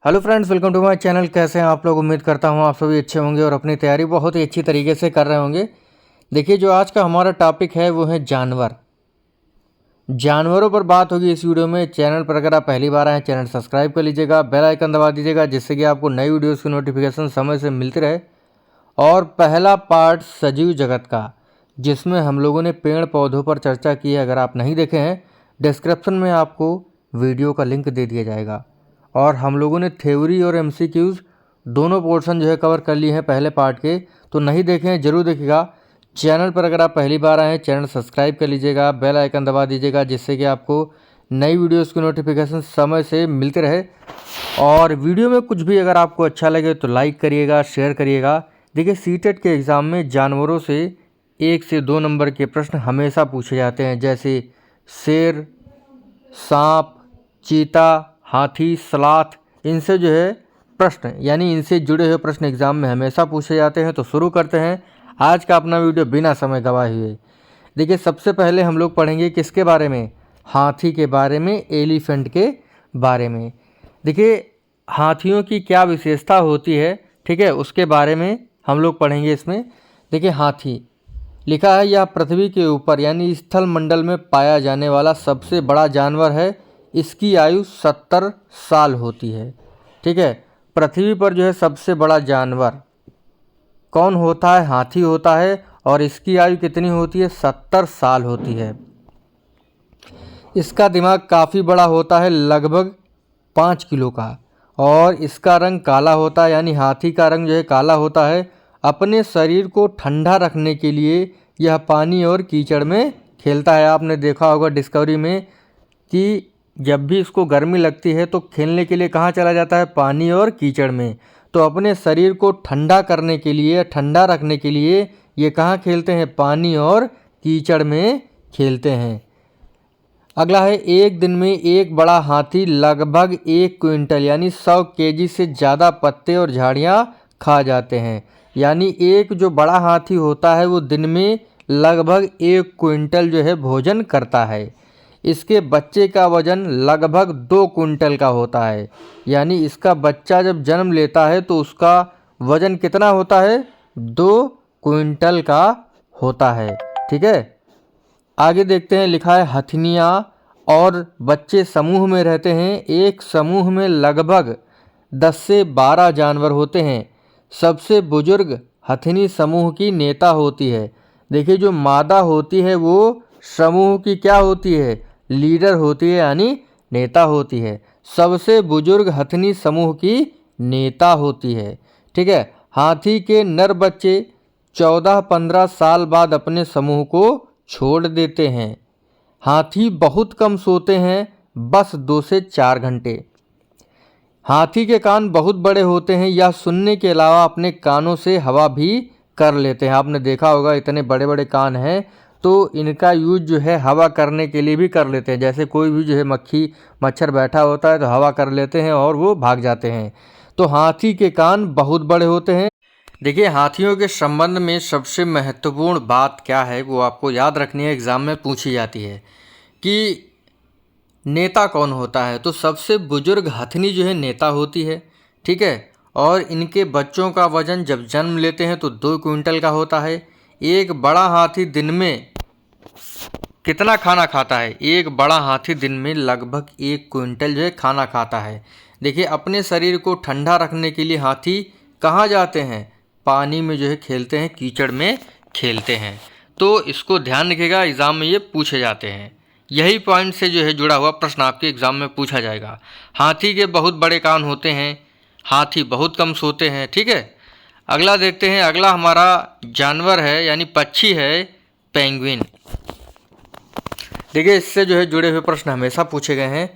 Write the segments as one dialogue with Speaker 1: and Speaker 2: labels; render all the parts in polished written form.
Speaker 1: Hello friends, welcome to my channel. कैसे हैं आप लोग? उम्मीद करता हूं आप सभी अच्छे होंगे और अपनी तैयारी बहुत ही अच्छी तरीके से कर रहे होंगे। देखिए, जो आज का हमारा टॉपिक है वो है जानवर। जानवरों पर बात होगी इस वीडियो में। चैनल पर अगर आप पहली बार आए, चैनल सब्सक्राइब कर लीजिएगा, बेल आइकन दबा दीजिएगा, जिससे कि आपको नई वीडियोज़ की नोटिफिकेशन समय से मिलती रहे। और पहला पार्ट सजीव जगत का, जिसमें हम लोगों ने पेड़ पौधों पर चर्चा की है, अगर आप नहीं देखे हैं डिस्क्रिप्शन में आपको वीडियो का लिंक दे दिया जाएगा। और हम लोगों ने थ्योरी और एमसीक्यूज़ दोनों पोर्शन जो है कवर कर लिए हैं पहले पार्ट के, तो नहीं देखे हैं ज़रूर देखिएगा। चैनल पर अगर आप पहली बार आए हैं, चैनल सब्सक्राइब कर लीजिएगा, बेल आइकन दबा दीजिएगा, जिससे कि आपको नई वीडियोज़ की नोटिफिकेशन समय से मिलते रहे। और वीडियो में कुछ भी अगर आपको अच्छा लगे तो लाइक करिएगा, शेयर करिएगा। देखिए, सीटेट के एग्ज़ाम में जानवरों से 1 से 2 नंबर के प्रश्न हमेशा पूछे जाते हैं, जैसे शेर, सांप, चीता, हाथी, सलाथ। इनसे जो है प्रश्न, यानी इनसे जुड़े हुए प्रश्न एग्जाम में हमेशा पूछे जाते हैं। तो शुरू करते हैं आज का अपना वीडियो बिना समय गवाए हुए। देखिए, सबसे पहले हम लोग पढ़ेंगे किसके बारे में? हाथी के बारे में, एलिफेंट के बारे में। देखिए, हाथियों की क्या विशेषता होती है, ठीक है, उसके बारे में हम लोग पढ़ेंगे इसमें। देखिए, हाथी लिखा है, यह पृथ्वी के ऊपर यानी स्थल मंडल में पाया जाने वाला सबसे बड़ा जानवर है। इसकी आयु 70 साल होती है। ठीक है, पृथ्वी पर जो है सबसे बड़ा जानवर कौन होता है? हाथी होता है। और इसकी आयु कितनी होती है? 70 साल होती है। इसका दिमाग काफ़ी बड़ा होता है, लगभग 5 किलो का। और इसका रंग काला होता है, यानी हाथी का रंग जो है काला होता है। अपने शरीर को ठंडा रखने के लिए यह पानी और कीचड़ में खेलता है। आपने देखा होगा डिस्कवरी में कि जब भी इसको गर्मी लगती है तो खेलने के लिए कहाँ चला जाता है? पानी और कीचड़ में। तो अपने शरीर को ठंडा करने के लिए, ठंडा रखने के लिए ये कहाँ खेलते हैं? पानी और कीचड़ में खेलते हैं। अगला है, एक दिन में एक बड़ा हाथी लगभग 1 क्विंटल यानी 100 केजी से ज़्यादा पत्ते और झाड़ियाँ खा जाते हैं। यानी एक जो बड़ा हाथी होता है वो दिन में लगभग 1 क्विंटल जो है भोजन करता है। इसके बच्चे का वजन लगभग 2 क्विंटल का होता है। यानी इसका बच्चा जब जन्म लेता है तो उसका वजन कितना होता है? 2 क्विंटल का होता है। ठीक है, आगे देखते हैं। लिखा है, हथनियाँ और बच्चे समूह में रहते हैं। एक समूह में लगभग 10 से 12 जानवर होते हैं। सबसे बुजुर्ग हथनी समूह की नेता होती है। देखिए, जो मादा होती है वो समूह की क्या होती है? लीडर होती है, यानी नेता होती है। सबसे बुजुर्ग हथनी समूह की नेता होती है। ठीक है, हाथी के नर बच्चे 14-15 साल बाद अपने समूह को छोड़ देते हैं। हाथी बहुत कम सोते हैं, बस 2 से 4 घंटे। हाथी के कान बहुत बड़े होते हैं, यह सुनने के अलावा अपने कानों से हवा भी कर लेते हैं। आपने देखा होगा इतने बड़े बड़े कान हैं तो इनका यूज जो है हवा करने के लिए भी कर लेते हैं। जैसे कोई भी जो है मक्खी मच्छर बैठा होता है तो हवा कर लेते हैं और वो भाग जाते हैं। तो हाथी के कान बहुत बड़े होते हैं। देखिए, हाथियों के संबंध में सबसे महत्वपूर्ण बात क्या है वो आपको याद रखनी है, एग्ज़ाम में पूछी जाती है कि नेता कौन होता है। तो सबसे बुजुर्ग हथनी जो है नेता होती है। ठीक है, और इनके बच्चों का वजन जब जन्म लेते हैं तो 2 क्विंटल का होता है। एक बड़ा हाथी दिन में कितना खाना खाता है? एक बड़ा हाथी दिन में लगभग 1 क्विंटल जो है खाना खाता है। देखिए, अपने शरीर को ठंडा रखने के लिए हाथी कहाँ जाते हैं? पानी में जो है खेलते हैं, कीचड़ में खेलते हैं। तो इसको ध्यान रखिएगा, एग्ज़ाम में ये पूछे जाते हैं। यही पॉइंट से जो है जुड़ा हुआ प्रश्न आपके एग्ज़ाम में पूछा जाएगा। हाथी के बहुत बड़े कान होते हैं, हाथी बहुत कम सोते हैं। ठीक है, अगला देखते हैं। अगला हमारा जानवर है यानी पक्षी है, पेंगुइन। देखिए, इससे जो है जुड़े हुए प्रश्न हमेशा पूछे गए हैं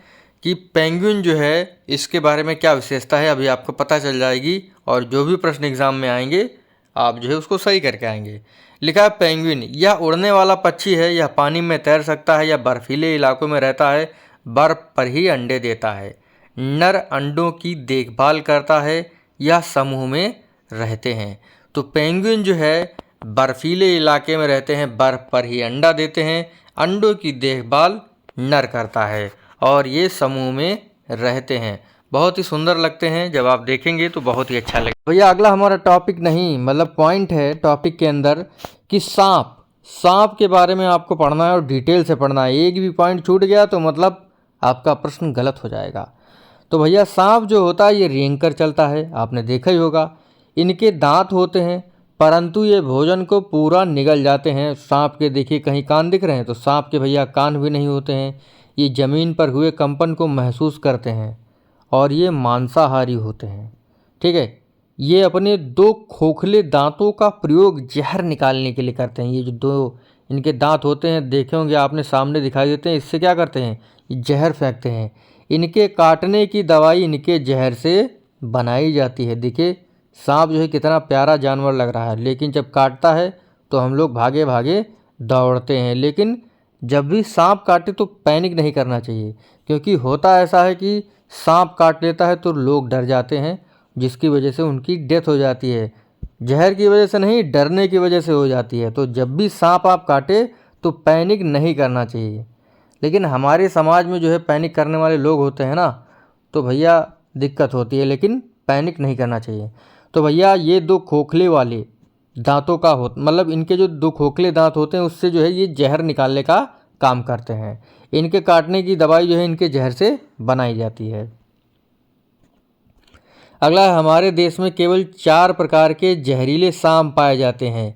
Speaker 1: कि पेंगुइन जो है इसके बारे में क्या विशेषता है, अभी आपको पता चल जाएगी। और जो भी प्रश्न एग्जाम में आएंगे आप जो है उसको सही करके आएंगे। लिखा है, पेंगुइन यह उड़ने वाला पक्षी है। यह पानी में तैर सकता है या बर्फीले इलाकों में रहता है। बर्फ पर ही अंडे देता है। नर अंडों की देखभाल करता है। यह समूह में रहते हैं। तो पेंगुइन जो है बर्फीले इलाके में रहते हैं, बर्फ पर ही अंडा देते हैं, अंडों की देखभाल नर करता है और ये समूह में रहते हैं। बहुत ही सुंदर लगते हैं, जब आप देखेंगे तो बहुत ही अच्छा लगेगा। भैया अगला हमारा टॉपिक नहीं मतलब पॉइंट है टॉपिक के अंदर कि सांप के बारे में आपको पढ़ना है और डिटेल से पढ़ना है। एक भी पॉइंट छूट गया तो मतलब आपका प्रश्न गलत हो जाएगा। तो भैया सांप जो होता है ये रेंग कर चलता है, आपने देखा ही होगा। इनके दांत होते हैं परंतु ये भोजन को पूरा निगल जाते हैं। सांप के देखिए कहीं कान दिख रहे हैं, तो सांप के भैया कान भी नहीं होते हैं। ये ज़मीन पर हुए कंपन को महसूस करते हैं और ये मांसाहारी होते हैं। ठीक है, ये अपने दो खोखले दांतों का प्रयोग जहर निकालने के लिए करते हैं। ये जो दो इनके दांत होते हैं देखे होंगे आपने, सामने दिखाई देते हैं। इससे क्या करते हैं, ये जहर फेंकते हैं। इनके काटने की दवाई इनके जहर से बनाई जाती है। देखिए सांप जो है कितना प्यारा जानवर लग रहा है, लेकिन जब काटता है तो हम लोग भागे भागे दौड़ते हैं। लेकिन जब भी सांप काटे तो पैनिक नहीं करना चाहिए, क्योंकि होता ऐसा है कि सांप काट लेता है तो लोग डर जाते हैं, जिसकी वजह से उनकी डेथ हो जाती है। जहर की वजह से नहीं, डरने की वजह से हो जाती है। तो जब भी सांप आप काटे तो पैनिक नहीं करना चाहिए। लेकिन हमारे समाज में जो है पैनिक करने वाले लोग होते हैं ना, तो भैया दिक्कत होती है। लेकिन पैनिक नहीं करना चाहिए। तो भैया ये दो खोखले वाले दांतों का हो मतलब इनके जो दो खोखले दांत होते हैं उससे जो है ये जहर निकालने का काम करते हैं। इनके काटने की दवाई जो है इनके जहर से बनाई जाती है। अगला है, हमारे देश में केवल 4 प्रकार के जहरीले सांप पाए जाते हैं।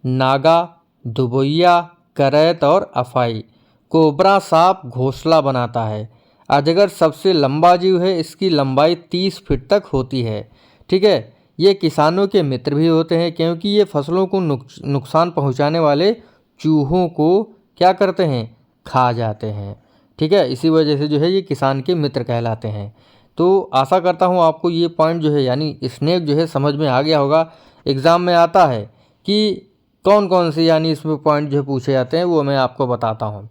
Speaker 1: नागा, दुबैया, करैत और अफाई। कोबरा सांप घोंसला बनाता है। अजगर सबसे लंबा जीव है, इसकी लंबाई 30 फीट तक होती है। ठीक है, ये किसानों के मित्र भी होते हैं, क्योंकि ये फसलों को नुकसान पहुंचाने वाले चूहों को क्या करते हैं, खा जाते हैं। ठीक है, इसी वजह से जो है ये किसान के मित्र कहलाते हैं। तो आशा करता हूँ आपको ये पॉइंट जो है यानी स्नेक जो है समझ में आ गया होगा। एग्ज़ाम में आता है कि कौन कौन से यानी इसमें पॉइंट जो पूछे जाते हैं वो मैं आपको बताता हूँ।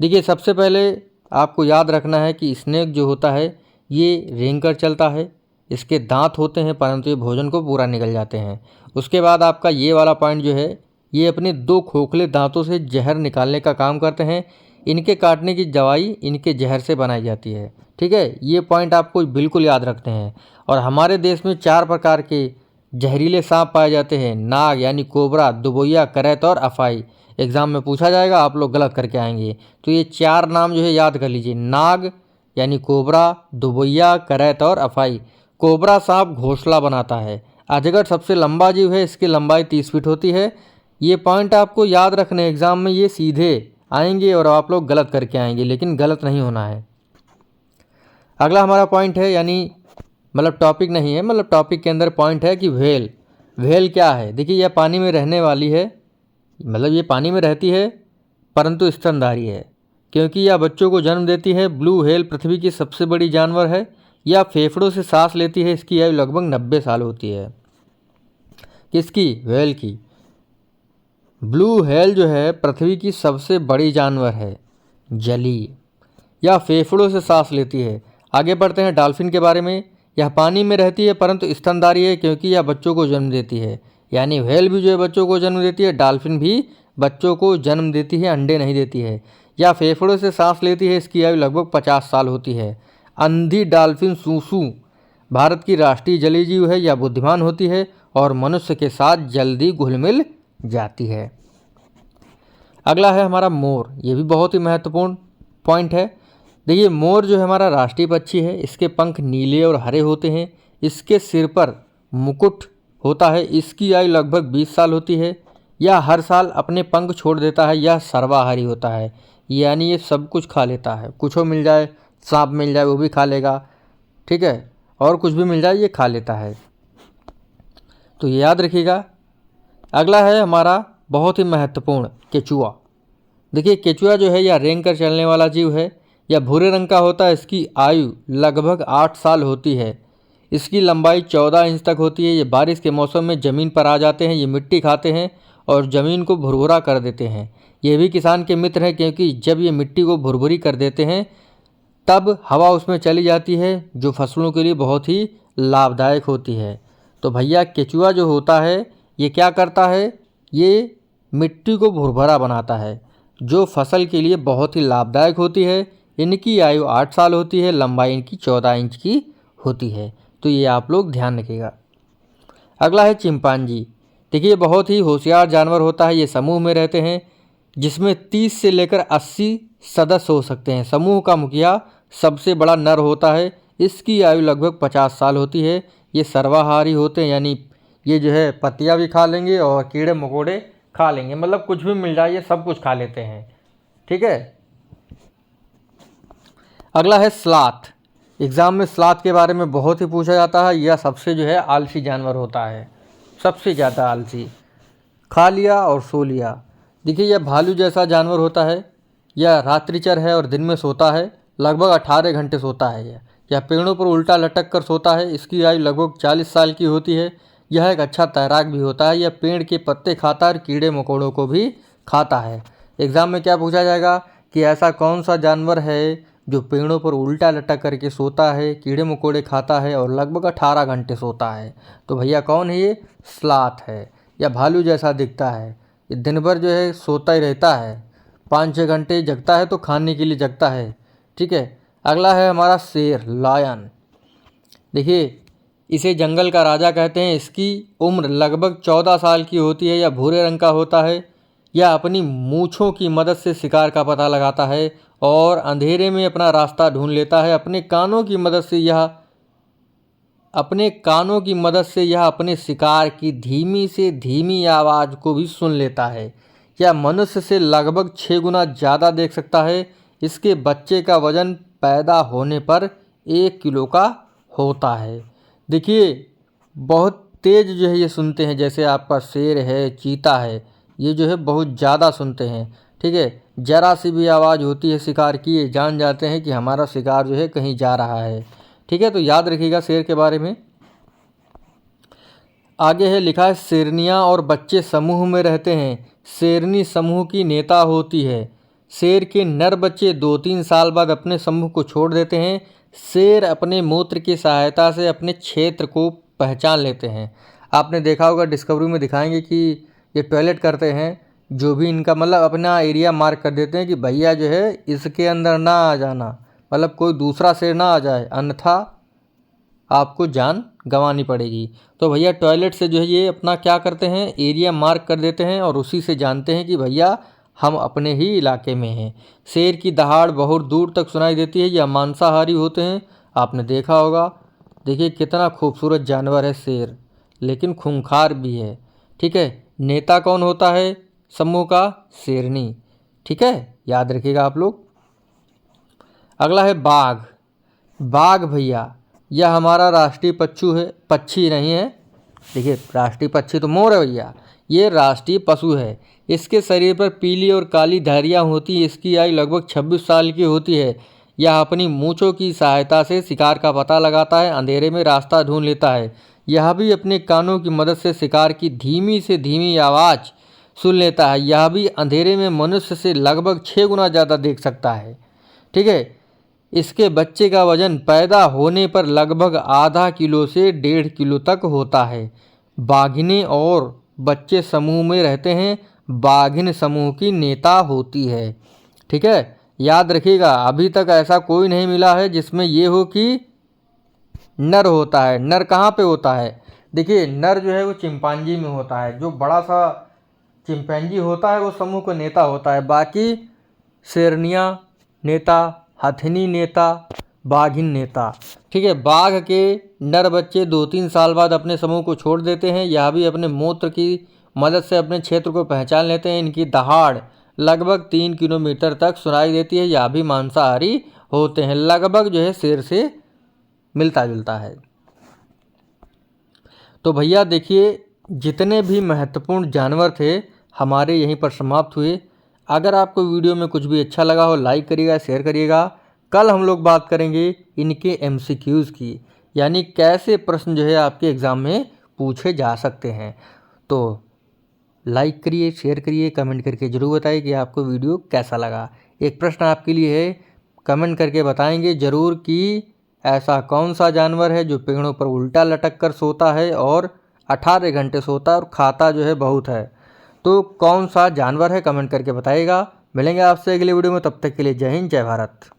Speaker 1: देखिए सबसे पहले आपको याद रखना है कि स्नेक जो होता है ये रेंग कर चलता है। इसके दांत होते हैं परंतु ये भोजन को पूरा निगल जाते हैं। उसके बाद आपका ये वाला पॉइंट जो है ये अपने दो खोखले दांतों से जहर निकालने का काम करते हैं। इनके काटने की दवाई इनके जहर से बनाई जाती है। ठीक है, ये पॉइंट आपको बिल्कुल याद रखते हैं। और हमारे देश में 4 प्रकार के जहरीले सांप पाए जाते हैं। नाग यानी कोबरा, दुबैया, करैत और अफाई। एग्ज़ाम में पूछा जाएगा, आप लोग गलत करके आएंगे। तो ये 4 नाम जो है याद कर लीजिए। नाग यानी कोबरा, दुबैया, करैत और अफाई। कोबरा सांप घोंसला बनाता है। अजगर सबसे लंबा जीव है, इसकी लंबाई 30 फीट होती है। ये पॉइंट आपको याद रखने, एग्ज़ाम में ये सीधे आएंगे और आप लोग गलत करके आएंगे, लेकिन गलत नहीं होना है। अगला हमारा पॉइंट है यानी मतलब टॉपिक नहीं है, मतलब टॉपिक के अंदर पॉइंट है कि व्हेल। व्हेल क्या है, देखिए यह पानी में रहने वाली है, मतलब ये पानी में रहती है परंतु स्तनधारी है, क्योंकि यह बच्चों को जन्म देती है। ब्लू व्हेल पृथ्वी की सबसे बड़ी जानवर है। यह फेफड़ों से सांस लेती है। इसकी आयु लगभग 90 साल होती है। किसकी, व्हेल की। ब्लू व्हेल जो है पृथ्वी की सबसे बड़ी जानवर है, जलीय। यह फेफड़ों से सांस लेती है। आगे बढ़ते हैं डॉल्फिन के बारे में। यह पानी में रहती है परंतु स्तनधारी है, क्योंकि यह बच्चों को जन्म देती है। यानी व्हेल भी जो है बच्चों को जन्म देती है, डॉल्फिन भी बच्चों को जन्म देती है, अंडे नहीं देती है। यह फेफड़ों से सांस लेती है। इसकी आयु लगभग 50 साल होती है। अंधी डॉल्फिन सूसू भारत की राष्ट्रीय जलीय जीव है। यह बुद्धिमान होती है और मनुष्य के साथ जल्दी घुल मिल जाती है। अगला है हमारा मोर। ये भी बहुत ही महत्वपूर्ण पॉइंट है। देखिए मोर जो है हमारा राष्ट्रीय पक्षी है। इसके पंख नीले और हरे होते हैं। इसके सिर पर मुकुट होता है। इसकी आयु लगभग 20 साल होती है। यह हर साल अपने पंख छोड़ देता है। यह सर्वाहारी होता है, यानी ये सब कुछ खा लेता है। कुछ मिल जाए, सांप मिल जाए वो भी खा लेगा। ठीक है, और कुछ भी मिल जाए ये खा लेता है, तो ये याद रखिएगा। अगला है हमारा बहुत ही महत्वपूर्ण केचुआ। देखिए केचुआ जो है यह रेंग कर चलने वाला जीव है। यह भूरे रंग का होता है। इसकी आयु लगभग 8 साल होती है। इसकी लंबाई 14 इंच तक होती है। ये बारिश के मौसम में ज़मीन पर आ जाते हैं। ये मिट्टी खाते हैं और ज़मीन को भुरभुरा कर देते हैं। ये भी किसान के मित्र हैं, क्योंकि जब ये मिट्टी को भुरभुरी कर देते हैं तब हवा उसमें चली जाती है, जो फसलों के लिए बहुत ही लाभदायक होती है। तो भैया केचुआ जो होता है ये क्या करता है, ये मिट्टी को भुरभुरा बनाता है, जो फसल के लिए बहुत ही लाभदायक होती है। इनकी आयु 8 साल होती है। लंबाई इनकी 14 इंच की होती है। तो ये आप लोग ध्यान रखिएगा। अगला है चिंपांजी। देखिए बहुत ही होशियार जानवर होता है। ये समूह में रहते हैं जिसमें 30 से लेकर 80 सदस्य हो सकते हैं। समूह का मुखिया सबसे बड़ा नर होता है। इसकी आयु लगभग 50 साल होती है। ये सर्वाहारी होते हैं, यानी ये जो है पत्तियाँ भी खा लेंगे और कीड़े मकोड़े खा लेंगे, मतलब कुछ भी मिल जाए ये सब कुछ खा लेते हैं। ठीक है। अगला है स्लॉथ। एग्ज़ाम में स्लॉथ के बारे में बहुत ही पूछा जाता है। यह सबसे जो है आलसी जानवर होता है, सबसे ज़्यादा आलसी। खा लिया और सो लिया। देखिए यह भालू जैसा जानवर होता है। यह रात्रिचर है और दिन में सोता है। लगभग 18 घंटे सोता है यह पेड़ों पर उल्टा लटक कर सोता है। इसकी आयु लगभग 40 साल की होती है। यह एक अच्छा तैराक भी होता है। यह पेड़ के पत्ते खाता है और कीड़े मकोड़ों को भी खाता है। एग्ज़ाम में क्या पूछा जाएगा कि ऐसा कौन सा जानवर है जो पेड़ों पर उल्टा लटक करके सोता है, कीड़े मकोड़े खाता है और लगभग 18 घंटे सोता है। तो भैया कौन है ये? स्लॉथ है। या भालू जैसा दिखता है। ये दिन भर जो है सोता ही रहता है, 5-6 घंटे जगता है तो खाने के लिए जगता है। ठीक है। अगला है हमारा शेर, लायन। देखिए इसे जंगल का राजा कहते हैं। इसकी उम्र लगभग 14 साल की होती है। यह भूरे रंग का होता है। यह अपनी मूँछों की मदद से शिकार का पता लगाता है और अंधेरे में अपना रास्ता ढूंढ लेता है। अपने कानों की मदद से यह अपने शिकार की धीमी से धीमी आवाज़ को भी सुन लेता है। यह मनुष्य से लगभग 6 गुना ज़्यादा देख सकता है। इसके बच्चे का वजन पैदा होने पर 1 किलो का होता है। देखिए बहुत तेज़ जो है ये सुनते हैं। जैसे आपका शेर है, चीता है, ये जो है बहुत ज़्यादा सुनते हैं। ठीक है। ज़रा सी भी आवाज़ होती है शिकार की, ये जान जाते हैं कि हमारा शिकार जो है कहीं जा रहा है। ठीक है। तो याद रखिएगा शेर के बारे में। आगे है लिखा है शेरनियाँ और बच्चे समूह में रहते हैं। शेरनी समूह की नेता होती है। शेर के नर बच्चे 2-3 साल बाद अपने समूह को छोड़ देते हैं। शेर अपने मूत्र की सहायता से अपने क्षेत्र को पहचान लेते हैं। आपने देखा होगा डिस्कवरी में दिखाएंगे कि ये टॉयलेट करते हैं, जो भी इनका मतलब अपना एरिया मार्क कर देते हैं कि भैया जो है इसके अंदर ना आ जाना, मतलब कोई दूसरा शेर ना आ जाए, अन्यथा आपको जान गंवानी पड़ेगी। तो भैया टॉयलेट से जो है ये अपना क्या करते हैं, एरिया मार्क कर देते हैं और उसी से जानते हैं कि भैया हम अपने ही इलाके में हैं। शेर की दहाड़ बहुत दूर तक सुनाई देती है। यह मांसाहारी होते हैं, आपने देखा होगा। देखिए कितना खूबसूरत जानवर है शेर, लेकिन खूंखार भी है। ठीक है। नेता कौन होता है समूह का? शेरनी। ठीक है, याद रखिएगा आप लोग। अगला है बाघ। बाघ भैया यह हमारा राष्ट्रीय पक्षी नहीं है। देखिए राष्ट्रीय पक्षी तो मोर है भैया, ये राष्ट्रीय पशु है। इसके शरीर पर पीली और काली धारियाँ होती हैं। इसकी आयु लगभग 26 साल की होती है। यह अपनी मूँछों की सहायता से शिकार का पता लगाता है, अंधेरे में रास्ता ढूंढ लेता है। यह भी अपने कानों की मदद से शिकार की धीमी से धीमी आवाज़ सुन लेता है। यह भी अंधेरे में मनुष्य से लगभग 6 गुना ज़्यादा देख सकता है। ठीक है। इसके बच्चे का वजन पैदा होने पर लगभग आधा किलो से 1.5 किलो तक होता है। बाघिनें और बच्चे समूह में रहते हैं। बाघिन समूह की नेता होती है। ठीक है। याद रखिएगा अभी तक ऐसा कोई नहीं मिला है जिसमें ये हो कि नर होता है। नर कहाँ पे होता है? देखिए नर जो है वो चिंपांजी में होता है। जो बड़ा सा चिंपैंजी होता है वो समूह का नेता होता है। बाकी शेरनियाँ नेता, हथिनी नेता, बाघिन नेता। ठीक है। बाघ के नर बच्चे 2-3 साल बाद अपने समूह को छोड़ देते हैं। यह भी अपने मूत्र की मदद से अपने क्षेत्र को पहचान लेते हैं। इनकी दहाड़ लगभग 3 किलोमीटर तक सुनाई देती है। यह भी मांसाहारी होते हैं। लगभग जो है शेर से मिलता जुलता है। तो भैया देखिए जितने भी महत्वपूर्ण जानवर थे हमारे यहीं पर समाप्त हुए। अगर आपको वीडियो में कुछ भी अच्छा लगा हो लाइक करिएगा, शेयर करिएगा। कल हम लोग बात करेंगे इनके MCQs की, यानी कैसे प्रश्न जो है आपके एग्ज़ाम में पूछे जा सकते हैं। तो लाइक करिए, शेयर करिए, कमेंट करके ज़रूर बताइए कि आपको वीडियो कैसा लगा। एक प्रश्न आपके लिए है, कमेंट करके बताएंगे ज़रूर कि ऐसा कौन सा जानवर है जो पेड़ों पर उल्टा लटक कर सोता है और 18 घंटे सोता है और खाता जो है बहुत है। तो कौन सा जानवर है कमेंट करके बताइएगा। मिलेंगे आपसे अगले वीडियो में, तब तक के लिए जय हिंद, जय भारत।